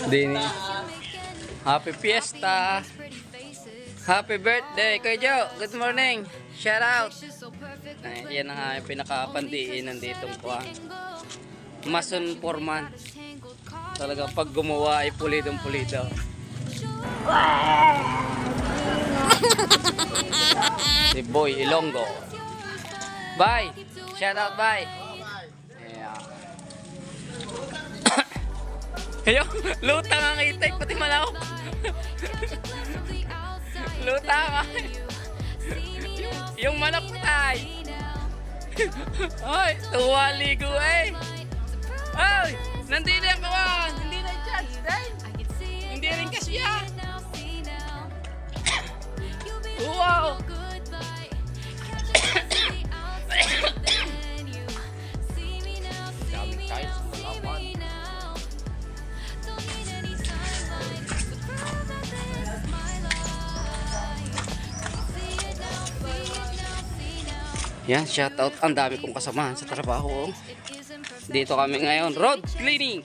Dini. Happy Fiesta. Happy birthday Kuya Joe. Good morning. Shout out. Yan ang aming pinakapandiin nanditong kuha. Mason Foreman. Talaga pag gumawa ay pulidong-pulido. Si Boy Ilonggo. Bye. Shout out bye. Ayun, lutang ang itik, pati malaw. Lutang ang yung manok tay. Ay, tuwa ligo eh. Ay, nandito yung kawan. Hindi na chance, dahil. Hindi rin kasya. Wow. Daming tayo sa malawan. Yan, shoutout. Ang dami kong kasamahan sa trabaho. Dito kami ngayon, road cleaning.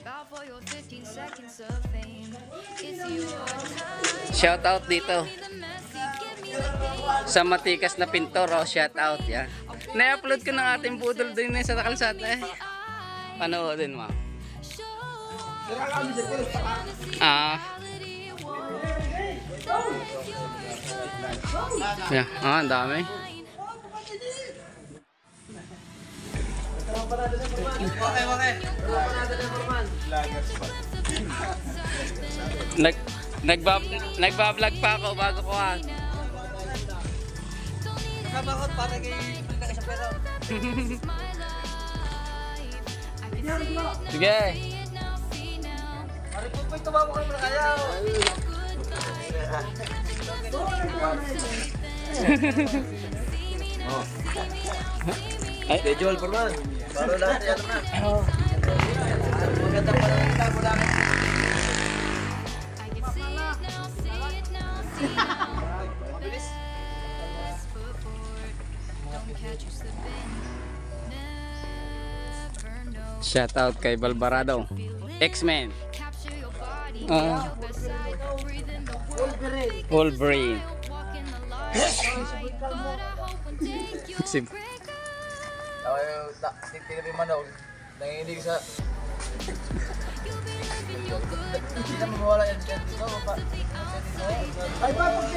Shoutout dito sa matikas na pintor. Oh, shoutout yan. Na-upload ko ng ating budol din sa kalsada eh. Panoodin mo. Yeah, ang dami. Nagba-vlog pa ako bago ko ha. Nakabakot para kay isang pera. Sige. Pare po po tumawa ka muna kaya. Ay, schedule for man. Para lahat yan na. Maganda pa lang kita mula kay. Shout out kay Balbarado. X-Men. Wolverine. Tinabi manaw. Nanginig sa. Hindi na mawala yan dyan. Ay, papag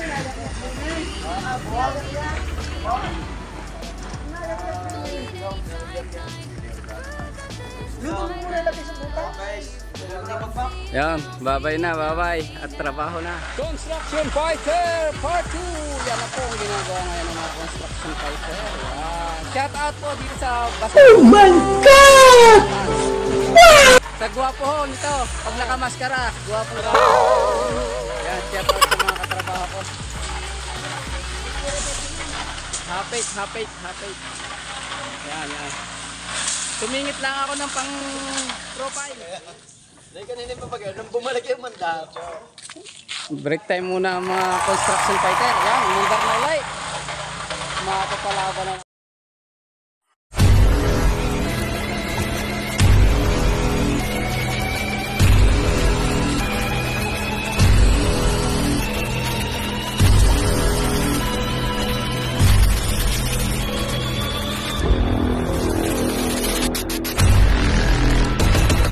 yan, bye-bye na, bye-bye. At trabaho na. Construction Fighter Part 2. Yan na po ang ginagawa ngayon ng mga Construction Fighter. Shout out po dito sa Oh my God! Sa gwapo ho nito. Pag nakamaskara, gwapo na. Yan, shout out sa mga katrabaho ko. Hapit. Yan. Tumingit lang ako ng pang profile. Dahil kanina pa pag nang bumalik yung mandato. Break time muna ang mga Construction Fighter. Yan, umundar na ulit. Makapapalaban na.